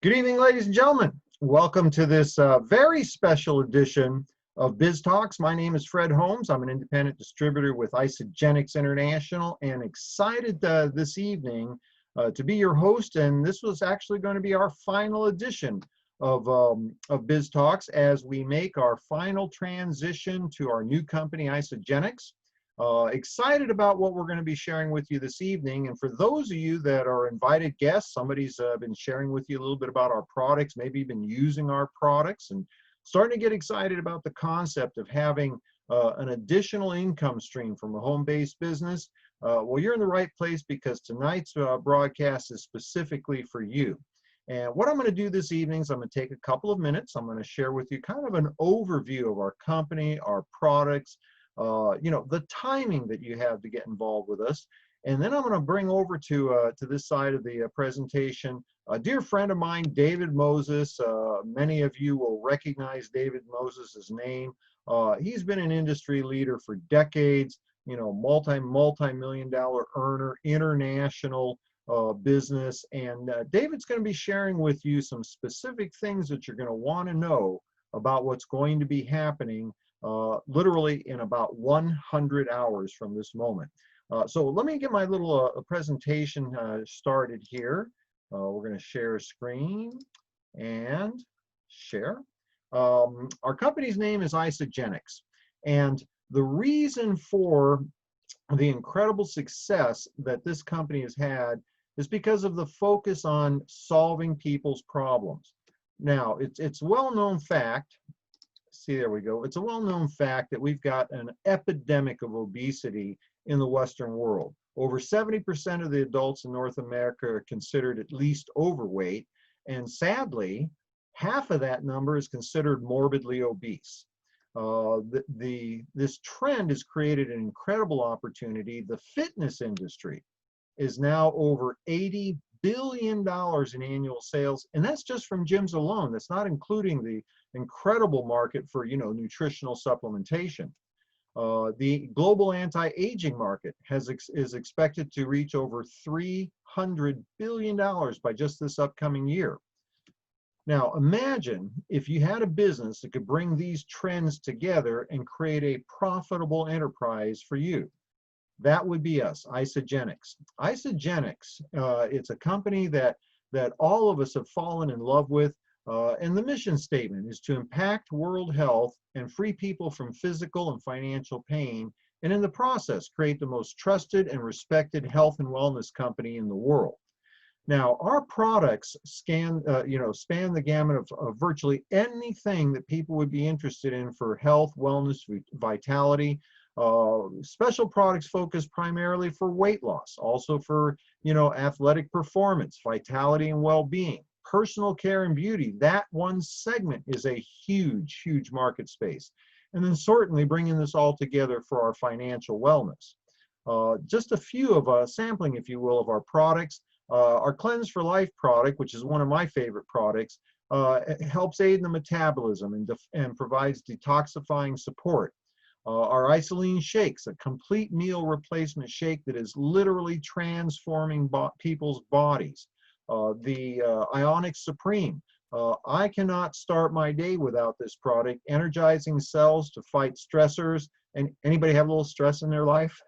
Good evening, ladies and gentlemen. Welcome to this very special edition of Biz Talks. My name is Fred Holmes. I'm an independent distributor with Isagenix International and excited this evening to be your host. And this was actually going to be our final edition of Biz Talks as we make our final transition to our new company, Isagenix. Excited about what we're going to be sharing with you this evening. And for those of you that are invited guests, somebody's been sharing with you a little bit about our products, maybe been using our products and starting to get excited about the concept of having an additional income stream from a home-based business. Well, you're in the right place because tonight's broadcast is specifically for you. And what I'm going to do this evening is I'm going to take a couple of minutes. I'm going to share with you kind of an overview of our company, our products, the timing that you have to get involved with us. And then I'm going to bring over to this side of the presentation a dear friend of mine, David Moses. Many of you will recognize David Moses' name. He's been an industry leader for decades, multi-million dollar earner, international business. And David's going to be sharing with you some specific things that you're going to want to know about what's going to be happening literally in about 100 hours from this moment. So let me get my little presentation started here. We're going to share a screen and share. Our company's name is Isagenix, and the reason for the incredible success that this company has had is because of the focus on solving people's problems. Now, it's well-known fact. See, there we go. It's a well-known fact that we've got an epidemic of obesity in the Western world. Over 70% of the adults in North America are considered at least overweight, and sadly, half of that number is considered morbidly obese. This trend has created an incredible opportunity. The fitness industry is now over $80 billion in annual sales, and that's just from gyms alone. That's not including the incredible market for nutritional supplementation. The global anti-aging market is expected to reach over $300 billion by just this upcoming year. Now imagine if you had a business that could bring these trends together and create a profitable enterprise for you. That would be us, Isagenix. Isagenix, it's a company that all of us have fallen in love with, and the mission statement is to impact world health and free people from physical and financial pain, and in the process, create the most trusted and respected health and wellness company in the world. Now, our products span the gamut of virtually anything that people would be interested in for health, wellness, vitality. Special products focused primarily for weight loss, also for athletic performance, vitality and well-being, personal care and beauty. That one segment is a huge market space. And then certainly bringing this all together for our financial wellness. Just a few of a sampling, if you will, of our products. Our Cleanse for Life product, which is one of my favorite products, helps aid in the metabolism and provides detoxifying support. Our Isoline shakes, a complete meal replacement shake that is literally transforming people's bodies. The Ionic Supreme. I cannot start my day without this product, energizing cells to fight stressors. And anybody have a little stress in their life?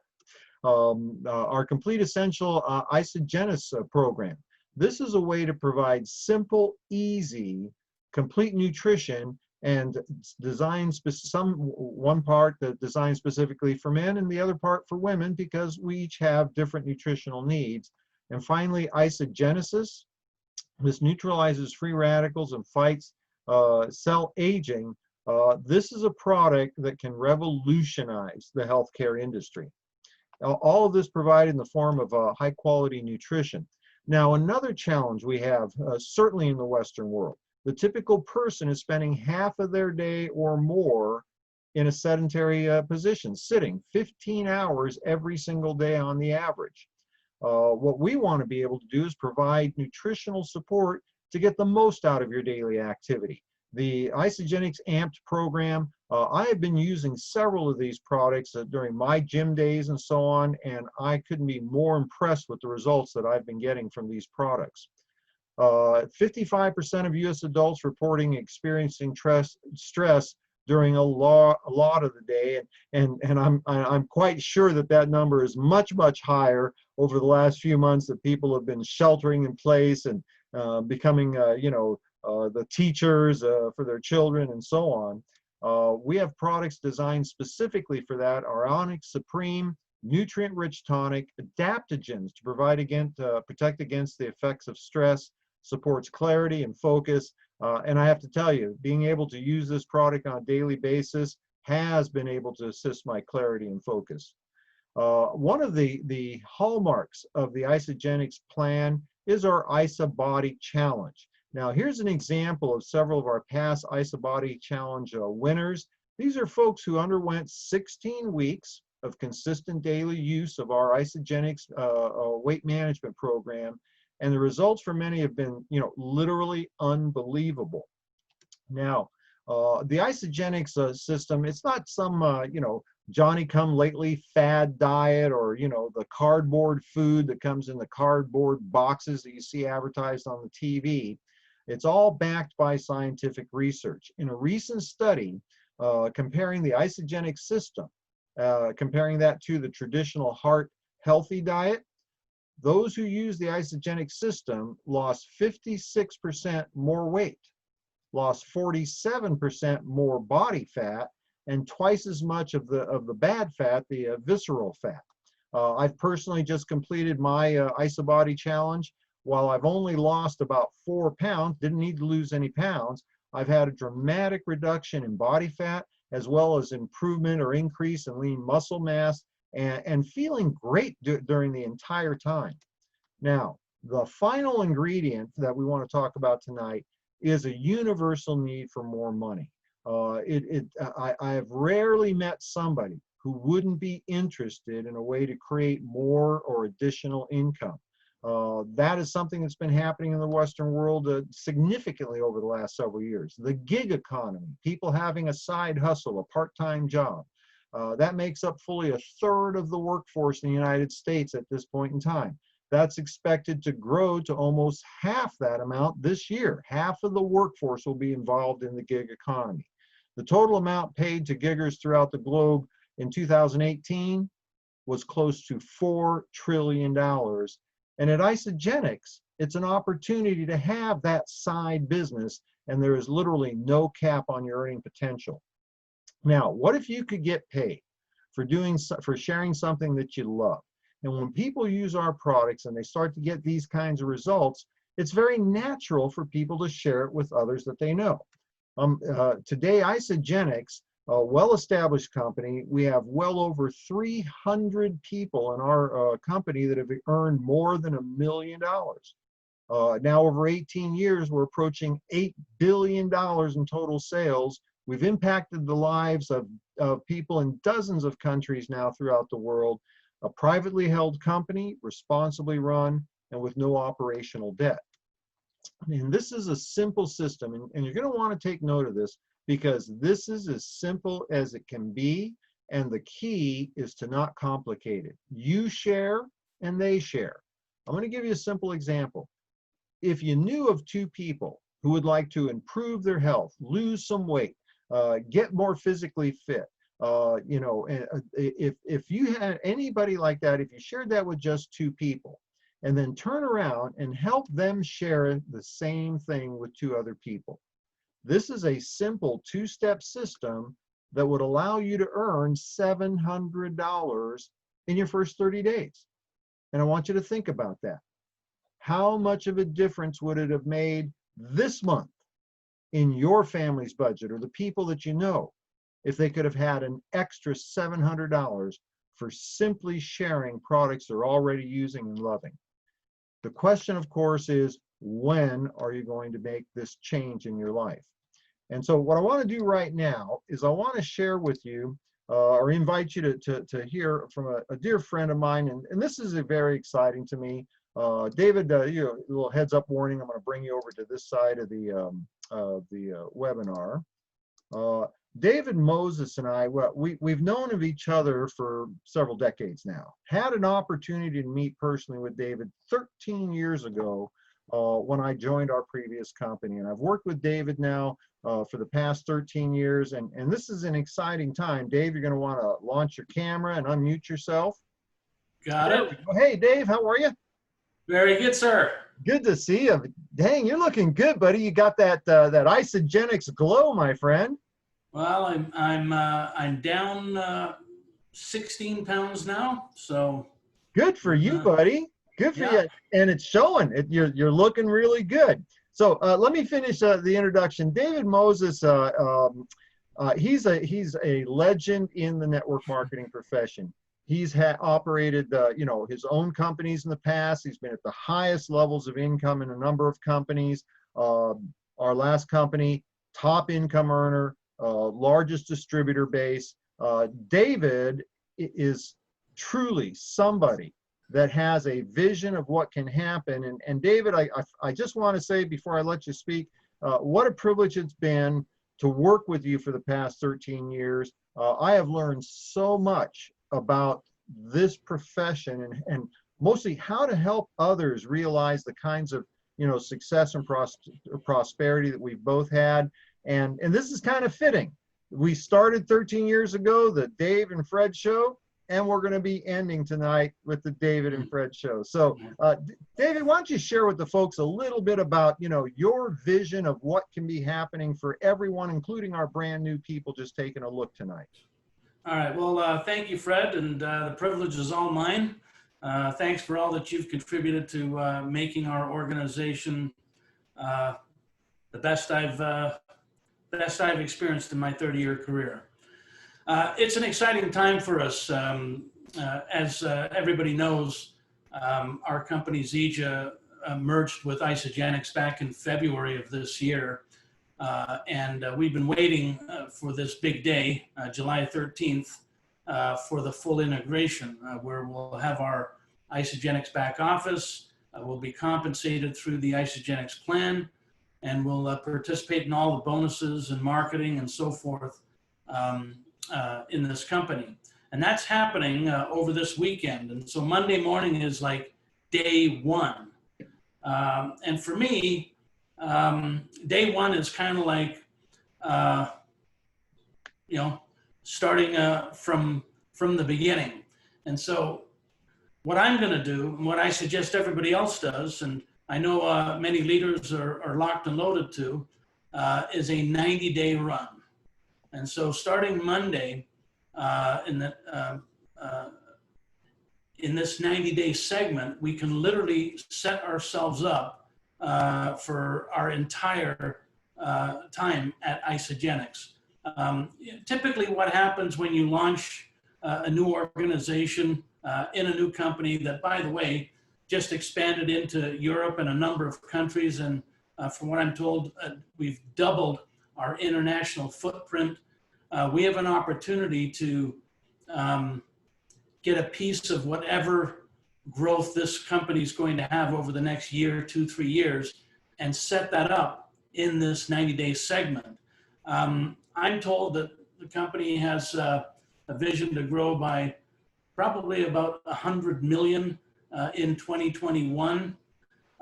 Our Complete Essential Isagenix program. This is a way to provide simple, easy, complete nutrition and designed one part that designed specifically for men and the other part for women because we each have different nutritional needs. And finally, Isagenesis. This neutralizes free radicals and fights cell aging. This is a product that can revolutionize the healthcare industry. All of this provided in the form of high quality nutrition. Now, another challenge we have, certainly in the Western world, the typical person is spending half of their day or more in a sedentary position, sitting 15 hours every single day on the average. What we want to be able to do is provide nutritional support to get the most out of your daily activity. The Isagenix Amped program, I have been using several of these products during my gym days and so on, and I couldn't be more impressed with the results that I've been getting from these products. 55% of U.S. adults reporting experiencing stress during a lot of the day, and I'm quite sure that that number is much higher over the last few months, that people have been sheltering in place and becoming the teachers for their children and so on. We have products designed specifically for that. Our Onyx Supreme nutrient-rich tonic, adaptogens to protect against the effects of stress, supports clarity and focus. And I have to tell you, being able to use this product on a daily basis has been able to assist my clarity and focus. One of the hallmarks of the Isagenix plan is our IsaBody Challenge. Now, here's an example of several of our past IsaBody Challenge winners. These are folks who underwent 16 weeks of consistent daily use of our Isagenix weight management program, and the results for many have been, literally unbelievable. Now, the Isagenix system, it's not some, Johnny-come-lately fad diet, or, the cardboard food that comes in the cardboard boxes that you see advertised on the TV. It's all backed by scientific research. In a recent study comparing the Isagenix system, comparing that to the traditional heart healthy diet, those who use the Isagenix system lost 56% more weight, lost 47% more body fat, and twice as much of the bad fat, the visceral fat. I've personally just completed my IsaBody Challenge. While I've only lost about 4 pounds, didn't need to lose any pounds, I've had a dramatic reduction in body fat, as well as improvement or increase in lean muscle mass, and feeling great during the entire time. Now, the final ingredient that we want to talk about tonight is a universal need for more money. I have rarely met somebody who wouldn't be interested in a way to create more or additional income. That is something that's been happening in the Western world significantly over the last several years. The gig economy, people having a side hustle, a part-time job, that makes up fully 1/3 of the workforce in the United States at this point in time. That's expected to grow to almost half that amount this year. Half of the workforce will be involved in the gig economy. The total amount paid to giggers throughout the globe in 2018 was close to $4 trillion. And at Isagenix, it's an opportunity to have that side business, and there is literally no cap on your earning potential. Now, what if you could get paid for sharing something that you love? And when people use our products and they start to get these kinds of results, it's very natural for people to share it with others that they know. Today, Isagenix, a well-established company, we have well over 300 people in our company that have earned more than $1 million. Now, over 18 years, we're approaching $8 billion in total sales. We've impacted the lives of people in dozens of countries now throughout the world. A privately held company, responsibly run, and with no operational debt. And this is a simple system, and you're going to want to take note of this, because this is as simple as it can be, and the key is to not complicate it. You share, and they share. I'm going to give you a simple example. If you knew of 2 people who would like to improve their health, lose some weight, get more physically fit, if you had anybody like that, if you shared that with just 2 people, and then turn around and help them share the same thing with 2 other people. This is a simple 2-step system that would allow you to earn $700 in your first 30 days. And I want you to think about that. How much of a difference would it have made this month in your family's budget, or the people that you know, if they could have had an extra $700 for simply sharing products they're already using and loving? The question, of course, is, when are you going to make this change in your life? And so what I want to do right now is I want to share with you, or invite you to hear from a dear friend of mine, and this is very exciting to me. David, a little heads up warning, I'm going to bring you over to this side of the webinar. David Moses and I, well, we've known of each other for several decades now. Had an opportunity to meet personally with David 13 years ago when I joined our previous company. And I've worked with David now for the past 13 years. And this is an exciting time. Dave, you're going to want to launch your camera and unmute yourself. Got There it. we go. Hey, Dave, how are you? Very good, sir. Good to see you. Dang, you're looking good, buddy. You got that that Isagenix glow, my friend. Well, I'm down 16 pounds now, so Good for you, buddy. Good for yeah. you. And it's showing. You're looking really good. So let me finish the introduction. David Moses, he's a legend in the network marketing profession. He's operated his own companies in the past. He's been at the highest levels of income in a number of companies. Our last company, top income earner, largest distributor base. David is truly somebody that has a vision of what can happen. And David, I just want to say before I let you speak, what a privilege it's been to work with you for the past 13 years. I have learned so much about this profession and mostly how to help others realize the kinds of success and prosperity that we've both had. And this is kind of fitting. We started 13 years ago, the Dave and Fred show, and we're going to be ending tonight with the David and Fred show. So, David, why don't you share with the folks a little bit about, your vision of what can be happening for everyone, including our brand new people just taking a look tonight. All right. Well, thank you, Fred, and the privilege is all mine. Thanks for all that you've contributed to making our organization the best I've experienced in my 30-year career. It's an exciting time for us. As everybody knows, our company Zija merged with Isagenix back in February of this year. And we've been waiting for this big day, July 13th, for the full integration, where we'll have our Isagenix back office. We'll be compensated through the Isagenix plan, and we'll participate in all the bonuses and marketing and so forth in this company. And that's happening over this weekend. And so Monday morning is like day one. And for me, day one is kind of like, starting from the beginning. And so what I'm going to do, and what I suggest everybody else does, and I know many leaders are locked and loaded to, is a 90-day run. And so starting Monday, in this 90-day segment, we can literally set ourselves up for our entire time at Isagenix. Typically what happens when you launch a new organization in a new company that, by the way, just expanded into Europe and a number of countries, and from what I'm told, we've doubled our international footprint. We have an opportunity to get a piece of whatever growth this company is going to have over the next year, 2-3 years, and set that up in this 90-day segment. I'm told that the company has a vision to grow by probably about 100 million in 2021,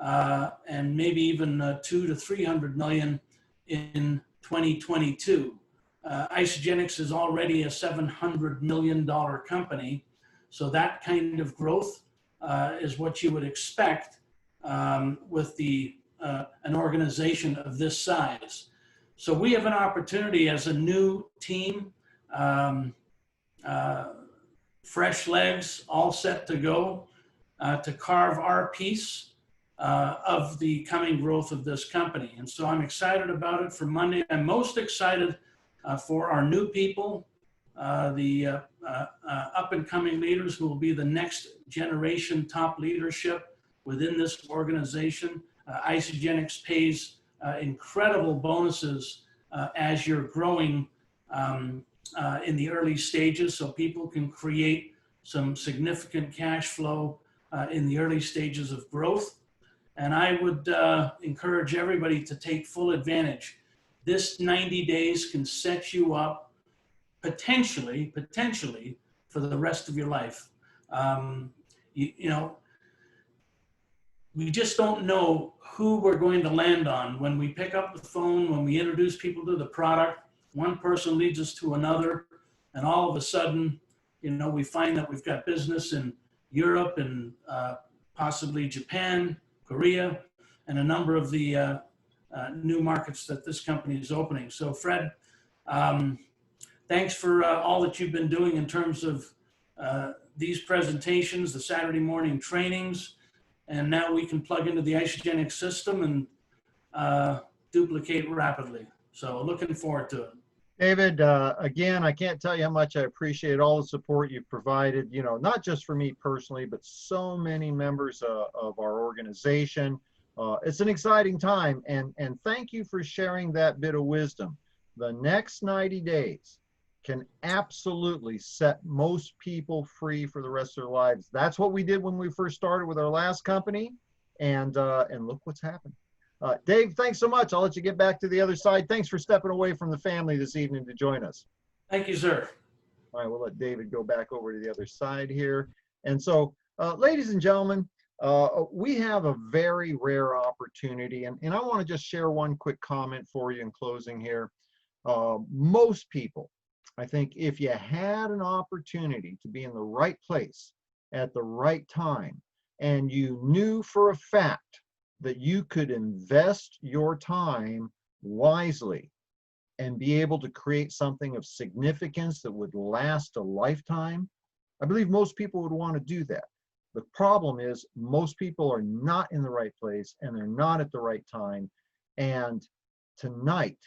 and maybe even 200 to 300 million in 2022. Isagenix is already a $700 million company, so that kind of growth is what you would expect with an organization of this size. So we have an opportunity as a new team, fresh legs, all set to go, to carve our piece of the coming growth of this company. And so I'm excited about it for Monday. I'm most excited for our new people, the up and coming leaders who will be the next generation top leadership within this organization. Isagenix pays incredible bonuses as you're growing in the early stages, so people can create some significant cash flow in the early stages of growth. And I would encourage everybody to take full advantage. This 90 days can set you up potentially for the rest of your life. we just don't know who we're going to land on. When we pick up the phone, when we introduce people to the product, one person leads us to another, and all of a sudden, you know, we find that we've got business in Europe and possibly Japan, Korea, and a number of the new markets that this company is opening. So Fred, thanks for all that you've been doing in terms of these presentations, the Saturday morning trainings, and now we can plug into the Isagenix system and duplicate rapidly. So looking forward to it. David, again, I can't tell you how much I appreciate all the support you've provided, you know, not just for me personally, but so many members of our organization. It's an exciting time, and thank you for sharing that bit of wisdom. The next 90 days can absolutely set most people free for the rest of their lives. That's what we did when we first started with our last company, and look what's happened. Dave, thanks so much. I'll let you get back to the other side. Thanks for stepping away from the family this evening to join us. Thank you, sir. All right, we'll let David go back over to the other side here. And so, ladies and gentlemen, we have a very rare opportunity, and I want to just share one quick comment for you in closing here. Most people, I think, if you had an opportunity to be in the right place at the right time, and you knew for a fact that you could invest your time wisely and be able to create something of significance that would last a lifetime, I believe most people would want to do that. The problem is most people are not in the right place and they're not at the right time. And tonight,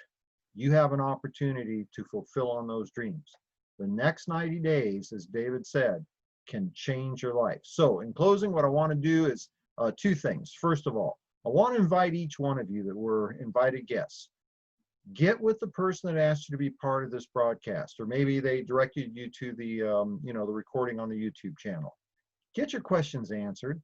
you have an opportunity to fulfill on those dreams. The next 90 days, as David said, can change your life. So in closing, what I want to do is two things. First of all, I want to invite each one of you that were invited guests. Get with the person that asked you to be part of this broadcast, or maybe they directed you to the, you know, the recording on the YouTube channel. Get your questions answered,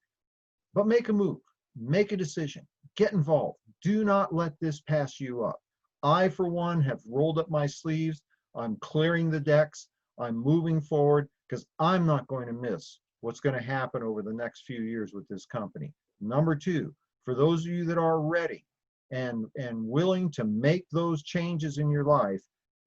but make a move, make a decision, get involved. Do not let this pass you up. I, for one, have rolled up my sleeves. I'm clearing the decks. I'm moving forward because I'm not going to miss what's going to happen over the next few years with this company. Number two, for those of you that are ready and willing to make those changes in your life,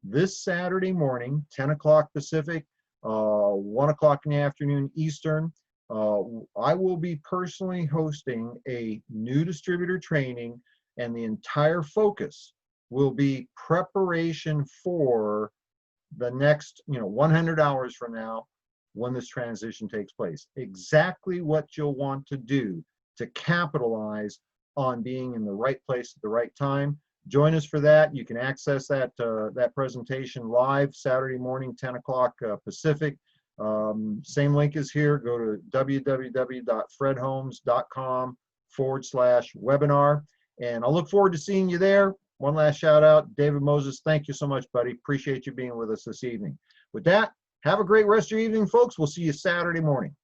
this Saturday morning, 10 o'clock Pacific, 1 o'clock in the afternoon Eastern, I will be personally hosting a new distributor training, and the entire focus will be preparation for the next, 100 hours from now when this transition takes place. Exactly what you'll want to do to capitalize on being in the right place at the right time. Join us for that. You can access that that presentation live Saturday morning, 10 o'clock Pacific. Same link is here. Go to www.fredholmes.com/webinar. And I'll look forward to seeing you there. One last shout out, David Moses. Thank you so much, buddy. Appreciate you being with us this evening. With that, have a great rest of your evening, folks. We'll see you Saturday morning.